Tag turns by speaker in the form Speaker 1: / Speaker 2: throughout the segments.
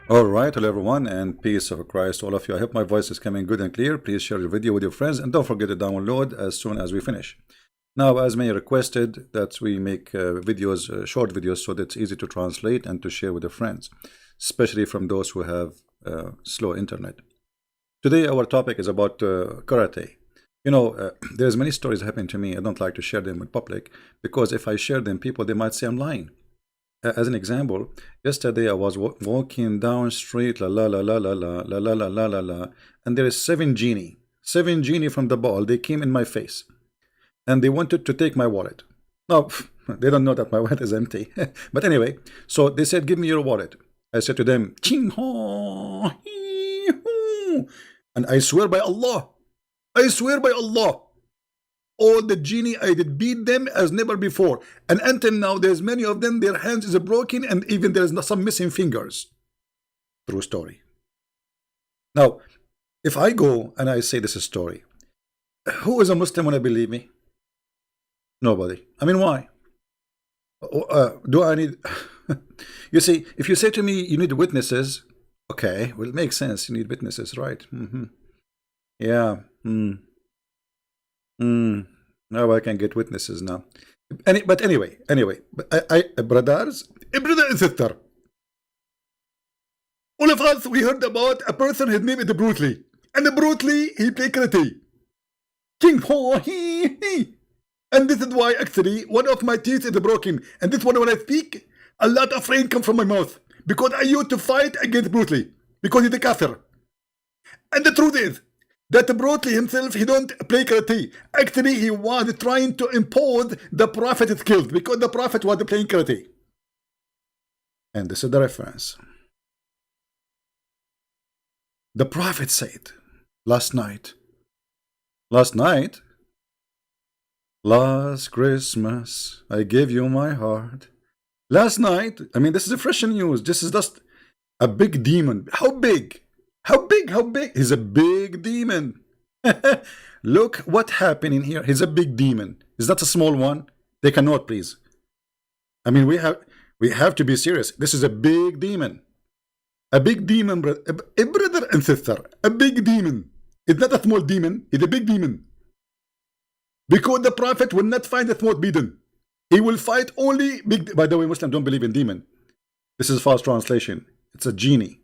Speaker 1: All right, hello everyone, and peace of Christ to all of you. I hope my voice is coming good and clear. Please share the video with your friends, and don't forget to download as soon as we finish. Now, as many requested that we make videos, short videos, so that it's easy to translate and to share with your friends, especially from those who have slow internet. Today, our topic is about karate. You know, there's many stories happening to me. I don't like to share them in public because if I share them, people they might say I'm lying. As an example, yesterday I was walking down street, la la la la la la la la la la la la, and there is seven genie from the ball. They came in my face, and they wanted to take my wallet. Now, they don't know that my wallet is empty. But anyway, so they said, "Give me your wallet." I said to them, "Ching ho, hee, hoo." And I swear by Allah, all the genie I did beat them as never before, and until now there's many of them their hands is broken and even there's some missing fingers. True story. Now if I go and I say this is story, who is a Muslim wanna believe me? Nobody. I mean, why? Do I need you see, if you say to me you need witnesses, okay, well, it makes sense, you need witnesses, right? Yeah. Now I can get witnesses now. But anyway, brothers, brother and sister, all of us, we heard about a person, his name is Bruce Lee. And Bruce Lee, he played karate. King Ho, he. And this is why actually one of my teeth is broken. And this one, when I speak, a lot of rain comes from my mouth. Because I used to fight against Bruce Lee. Because he's a kafir. And the truth is, that Bruce Lee himself, he don't play karate. Actually, he was trying to impose the Prophet's skills because the Prophet was playing karate. And this is the reference. The Prophet said last Christmas, I gave you my heart. Last night, I mean, this is a fresh news. This is just a big demon. How big? How big? He's a big demon. Look what happened in here. He's a big demon. Is that a small one? Take a note, please. I mean, we have to be serious. This is a big demon. A big demon, a brother and sister. A big demon. It's not a small demon. It's a big demon. Because the Prophet will not find a small demon. He will fight only big. By the way, Muslims don't believe in demon. This is false translation. It's a genie.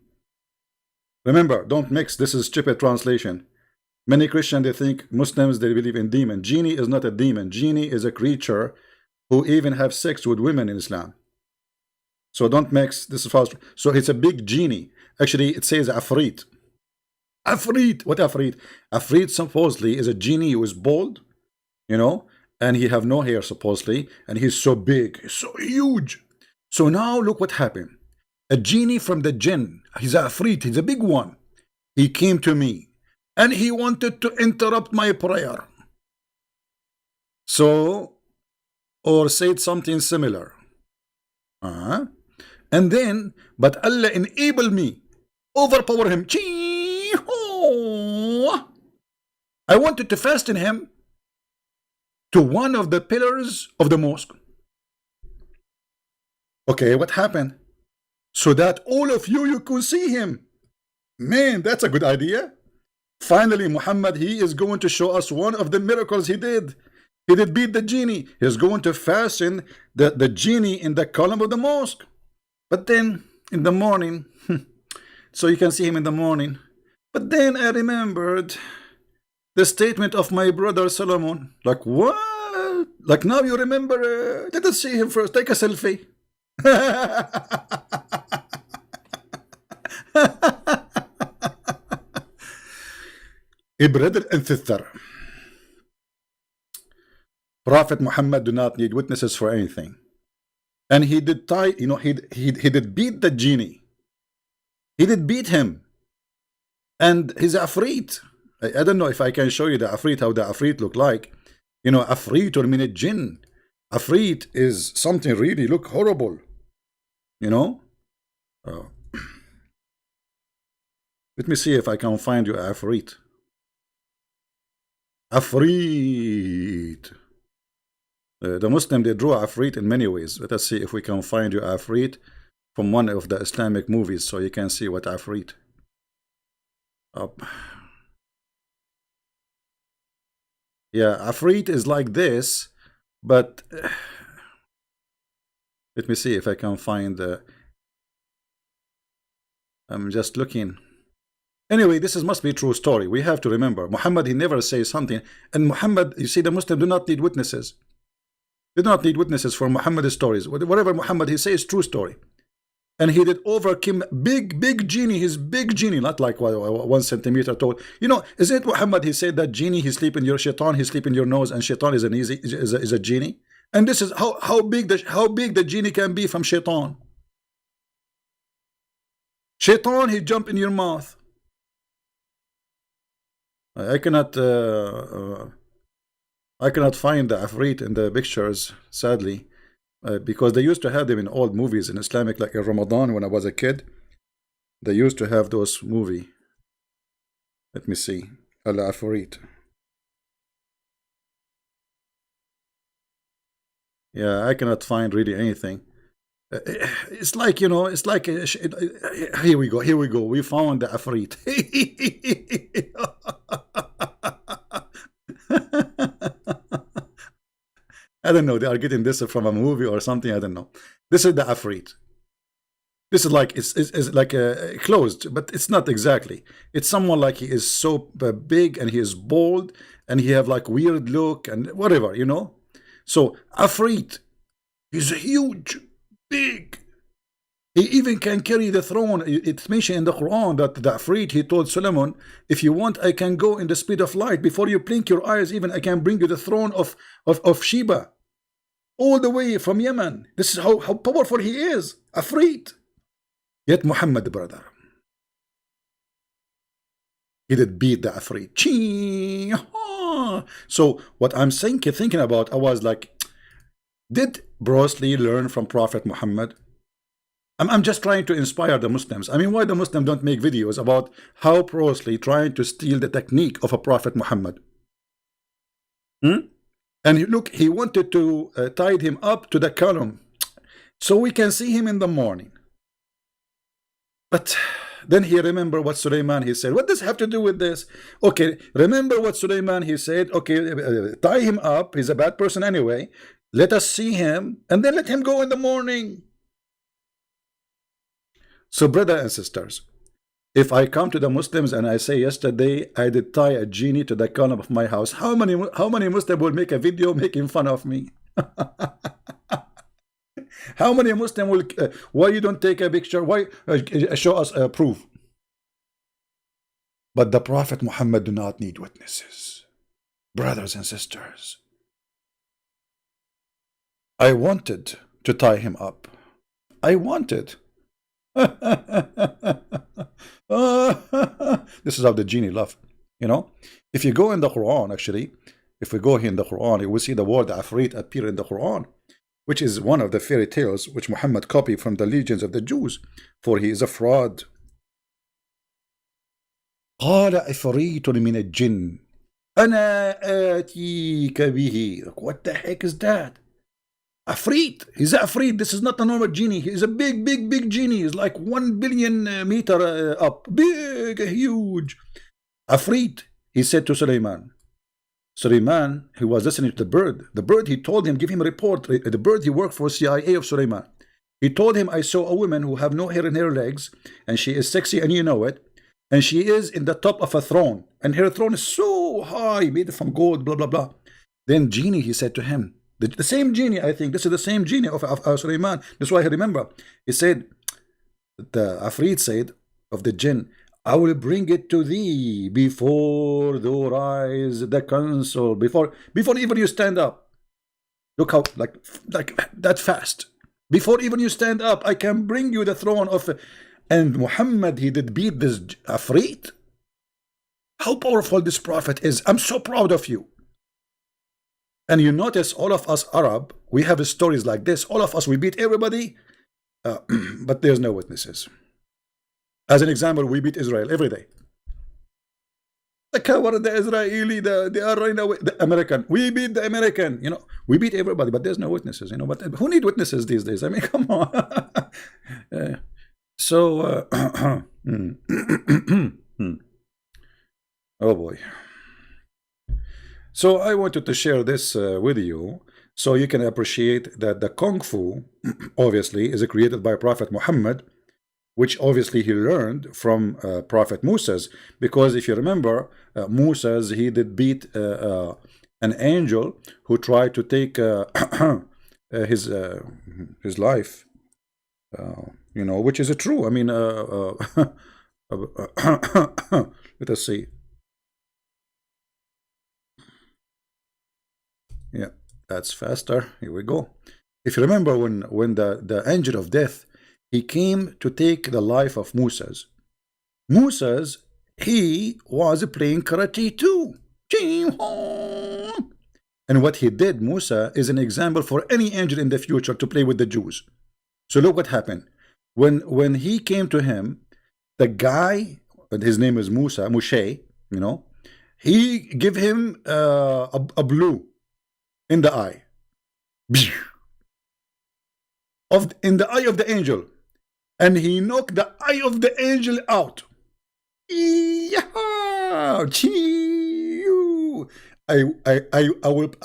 Speaker 1: Remember, don't mix. This is stupid translation. Many Christians, they think Muslims, they believe in demon. Genie is not a demon. Genie is a creature who even have sex with women in Islam. So don't mix. This is false. So it's a big genie. Actually, it says afrit. Afrit. What afrit? Afrit supposedly is a genie who is bald, you know, and he have no hair supposedly, and he's so big, so huge. So now look what happened. A genie from the jinn, he's a afrit, he's a big one. He came to me and he wanted to interrupt my prayer. So, or said something similar. And then, but Allah enabled me, overpower him. I wanted to fasten him to one of the pillars of the mosque. Okay, what happened? So that all of you could see him. Man, that's a good idea. Finally, Muhammad, he is going to show us one of the miracles he did. He did beat the genie. He's going to fasten the genie in the column of the mosque. But then, in the morning, so you can see him in the morning. But then I remembered the statement of my brother Solomon. Like, what? Like, now you remember? Let us see him first. Take a selfie. A brother and sister, Prophet Muhammad do not need witnesses for anything, and he did tie. You know, he did beat the genie. He did beat him, and he's afrit. I don't know if I can show you the afrit, how the afrit look like. You know, afrit or minute jinn. Afrit is something really look horrible. You know. Let me see if I can find you afrit. Afrit. The Muslim, they draw afrit in many ways. Let us see if we can find you afrit. from one of the Islamic movies so you can see what Afrit. Yeah, Afrit is like this, but let me see if I can find the. I'm just looking. Anyway, this must be a true story. We have to remember, Muhammad, he never says something. And Muhammad, you see, the Muslims do not need witnesses. They do not need witnesses for Muhammad's stories. Whatever Muhammad he says, true story. And he did overcome big genie, his big genie, not like 1 centimeter tall. You know, is it Muhammad he said that genie, he sleep in your shaitan, he sleep in your nose, and shaitan is a genie? And this is how big the genie can be from shaitan. Shaitan, he jump in your mouth. I cannot find the Afrit in the pictures, sadly, because they used to have them in old movies in Islamic, like in Ramadan when I was a kid. They used to have those movie. Let me see, Al Afrit. Yeah, I cannot find really anything. It's like, you know, it's like here we go. We found the Afrit. I don't know. They are getting this from a movie or something. I don't know. This is the Afrit. This is like it's like closed, but it's not exactly. It's someone like he is so big and he is bold and he have like weird look and whatever, you know. So Afrit is huge, big. He even can carry the throne. It's mentioned in the Quran that the Afrit, he told Solomon, if you want, I can go in the speed of light. Before you blink your eyes, even I can bring you the throne of Sheba. All the way from Yemen. This is how powerful he is. Afrit. Yet Muhammad, brother, he did beat the Afrit. So what I'm thinking about, I was like, did Bruce Lee learn from Prophet Muhammad? I'm just trying to inspire the Muslims. I mean, why the Muslims don't make videos about how Bruce Lee trying to steal the technique of a Prophet Muhammad? And look, he wanted to tie him up to the column so we can see him in the morning. But then he remembered what Sulaiman he said. What does it have to do with this? Okay, remember what Sulaiman he said. Okay, tie him up. He's a bad person anyway. Let us see him, and then let him go in the morning. So, brothers and sisters, if I come to the Muslims and I say yesterday I did tie a genie to the column of my house, how many Muslims will make a video making fun of me? How many Muslims will? Why you don't take a picture? Why show us proof? But the Prophet Muhammad do not need witnesses, brothers and sisters. I wanted to tie him up. I wanted. This is how the genie laugh. You know, if you go in the Quran, actually, if we go here in the Quran, you will see the word Afrit appear in the Quran, which is one of the fairy tales which Muhammad copied from the legends of the Jews, for he is a fraud. قال عفريت من الجن أنا آتيك به. What the heck is that? Afrit. He's a Afrit. This is not a normal genie. He's a big genie. He's like 1 billion meter up. Big, huge. Afrit. He said to Sulaiman. Sulaiman, he was listening to the bird. The bird, he told him, give him a report. The bird, he worked for CIA of Sulaiman. He told him, I saw a woman who have no hair in her legs, and she is sexy, and you know it. And she is in the top of a throne. And her throne is so high, made from gold, blah, blah, blah. Then genie, he said to him, the same genie, I think, this is the same genie of Sulaiman. That's why I remember. He said, the Afrit said of the jinn, I will bring it to thee before thou rise the council, before even you stand up. Look how, like that fast. Before even you stand up, I can bring you the throne of... And Muhammad, he did beat this Afrit. How powerful this prophet is. I'm so proud of you. And you notice all of us Arab, we have stories like this. All of us, we beat everybody, but there's no witnesses. As an example, we beat Israel every day. The Israeli, they are running away. The American, we beat the American. You know, we beat everybody, but there's no witnesses. You know, but who need witnesses these days? I mean, come on. Uh, so, oh boy. So I wanted to share this with you so you can appreciate that the Kung Fu, obviously, is created by Prophet Muhammad, which obviously he learned from Prophet Moses. Because if you remember, Moses, he did beat an angel who tried to take his life. You know, which is true. I mean, let us see. Yeah, that's faster. Here we go. If you remember, when the angel of death, he came to take the life of Moses. Moses, he was playing karate too. And what he did, Musa, is an example for any angel in the future to play with the Jews. So look what happened. When he came to him, the guy, his name is Musa, Moshe, you know, he gave him a blue in the eye. In the eye of the angel. And he knocked the eye of the angel out. I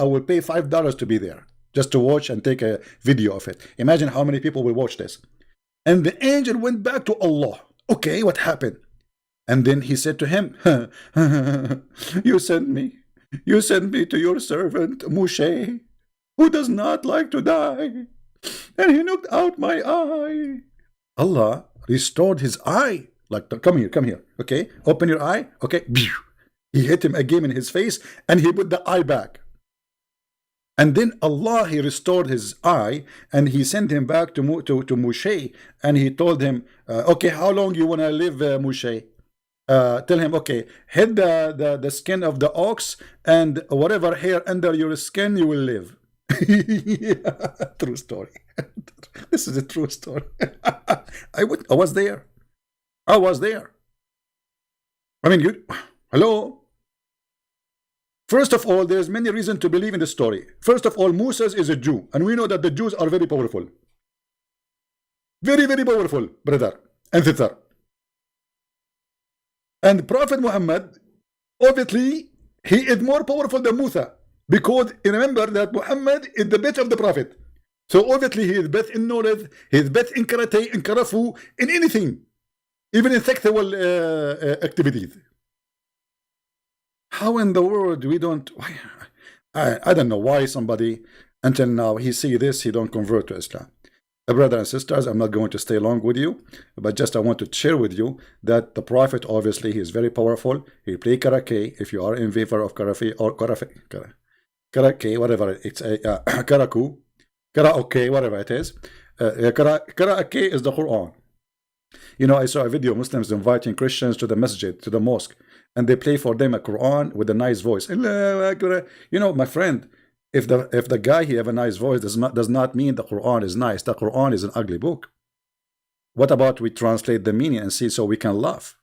Speaker 1: will pay $5 to be there, just to watch and take a video of it. Imagine how many people will watch this. And the angel went back to Allah. Okay, what happened? And then he said to him, you sent me to your servant Moshe, who does not like to die, and he knocked out my eye. Allah restored his eye. Like, come here, okay, open your eye, okay. He hit him again in his face, and he put the eye back. And then Allah, he restored his eye, and he sent him back to Moshe, and he told him, okay, how long you want to live, Moshe? Tell him, okay, hit the skin of the ox, and whatever hair under your skin, you will live. Yeah, true story. This is a true story. I was there. I was there. I mean, hello? First of all, there's many reasons to believe in the story. First of all, Moses is a Jew, and we know that the Jews are very powerful. Very, very powerful, brother and sister. And Prophet Muhammad, obviously, he is more powerful than Musa, because remember that Muhammad is the best of the Prophet. So obviously, he is best in knowledge, he is best in karate, in karafu, in anything, even in sexual activities. How in the world we don't? I don't know why somebody until now he see this, he don't convert to Islam. Brothers and sisters, I'm not going to stay long with you, but just I want to share with you that the Prophet, obviously, he is very powerful. He play karate. If you are in favor of karate or karate, whatever it's karaoke, whatever it is, karaoke is the Quran. You know, I saw a video of Muslims inviting Christians to the masjid, to the mosque, and they play for them a Quran with a nice voice. You know, my friend, if the guy he have a nice voice does not mean the Quran is nice. The Quran is an ugly book. What about we translate the meaning and see so we can laugh?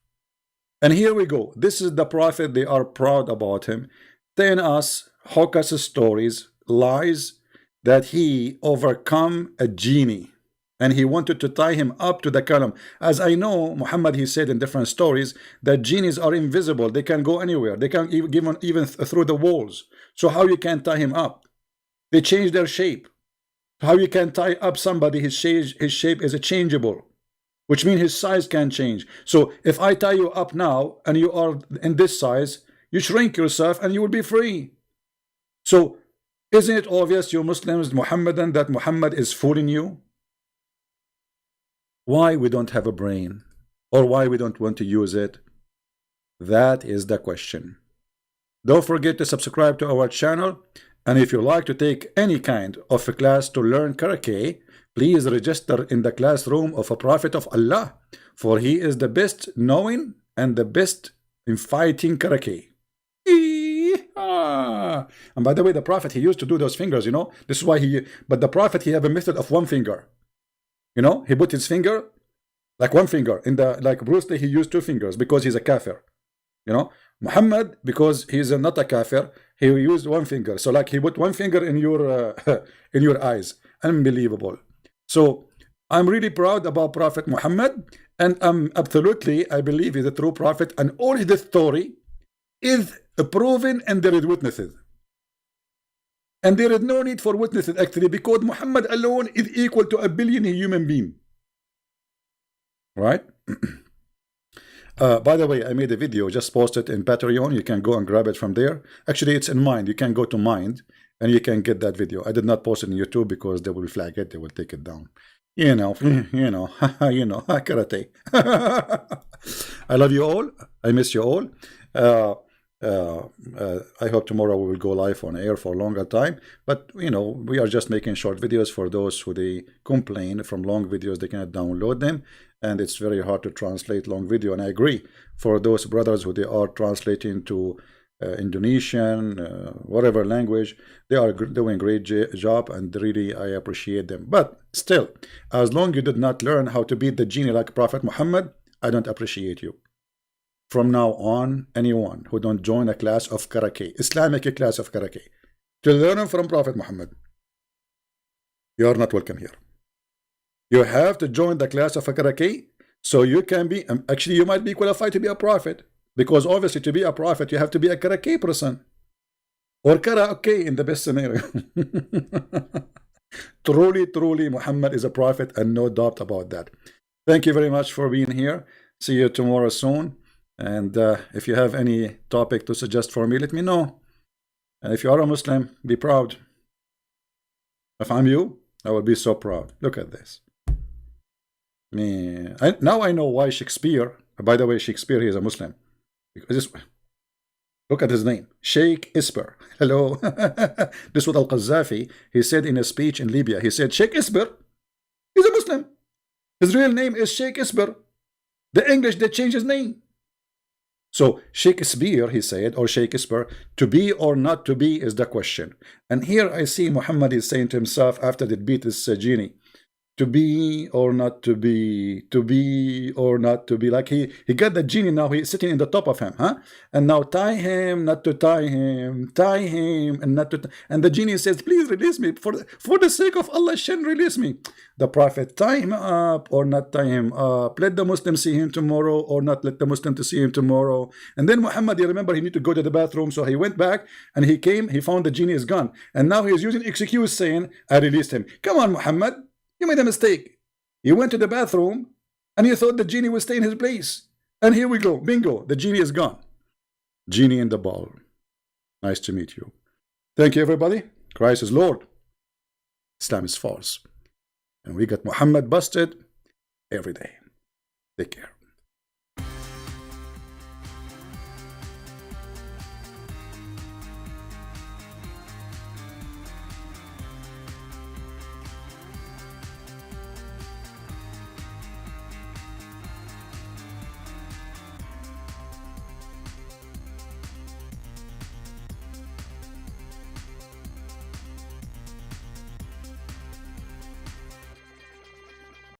Speaker 1: And here we go. This is the Prophet. They are proud about him, telling us hocus stories, lies, that he overcome a genie. And he wanted to tie him up to the column. As I know, Muhammad, he said in different stories that genies are invisible. They can go anywhere. They can even through the walls. So how you can tie him up? They change their shape. How you can tie up somebody, his shape is changeable, which means his size can change. So if I tie you up now and you are in this size, you shrink yourself and you will be free. So isn't it obvious, you Muslims, Muhammadan, that Muhammad is fooling you? Why we don't have a brain, or why we don't want to use it? That is the question. Don't forget to subscribe to our channel, and if you like to take any kind of a class to learn karate, please register in the classroom of a Prophet of Allah, for he is the best knowing and the best in fighting karate. And by the way, the Prophet, he used to do those fingers, you know. This is why but the Prophet, he have a method of one finger. You know, he put his finger, like one finger, in the, like Bruce Lee, he used two fingers because he's a kafir. You know, Muhammad, because he's not a kafir, he used one finger. So like he put one finger in your eyes. Unbelievable. So I'm really proud about Prophet Muhammad, and absolutely, I believe he's a true prophet, and all his story is proven, and there is witnesses. And there is no need for witnesses actually, because Muhammad alone is equal to 1 billion human beings. Right? By the way, I made a video, just posted in Patreon. You can go and grab it from there. Actually, it's in Mind. You can go to Mind and you can get that video. I did not post it on YouTube because they will flag it. They will take it down. You know, karate. I love you all. I miss you all. I hope tomorrow we will go live on air for a longer time, but you know, we are just making short videos for those who they complain from long videos they cannot download them, and it's very hard to translate long video. And I agree, for those brothers who they are translating to Indonesian, whatever language, they are doing great job, and really I appreciate them. But still, as long as you did not learn how to beat the genie like Prophet Muhammad, I don't appreciate you. From now on, anyone who don't join a class of karate, Islamic class of karate, to learn from Prophet Muhammad, you are not welcome here. You have to join the class of karate so you can be, actually you might be qualified to be a prophet, because obviously to be a prophet you have to be a karate person, or karaoke in the best scenario. Truly, Muhammad is a prophet, and no doubt about that. Thank you very much for being here. See you tomorrow soon. And if you have any topic to suggest for me, let me know. And if you are a Muslim, be proud. If I'm you, I will be so proud. Look at this. Now I know why Shakespeare, by the way, Shakespeare, he is a Muslim. Because look at his name, Sheikh Isper. Hello. This was Al-Qaddafi. He said in a speech in Libya, he said, Sheikh Isper, he's a Muslim. His real name is Sheikh Isper. The English, they changed his name. So Shakespeare, he said, or Shakespeare, to be or not to be is the question. And here I see Muhammad is saying to himself after they beat this genie, to be or not to be or not to be. Like he got the genie, now he's sitting in the top of him, huh? And now tie him, not to tie him, and not to. And the genie says, please release me, for the sake of Allah, release me. The Prophet, tie him up or not tie him up. Let the Muslim see him tomorrow or not let the Muslim to see him tomorrow. And then Muhammad, you remember, he need to go to the bathroom, so he went back and he came. He found the genie is gone, and now he is using excuse saying, I released him. Come on, Muhammad. You made a mistake. You went to the bathroom and you thought the genie would stay in his place. And here we go. Bingo. The genie is gone. Genie in the ball. Nice to meet you. Thank you, everybody. Christ is Lord. Islam is false. And we got Muhammad busted every day. Take care.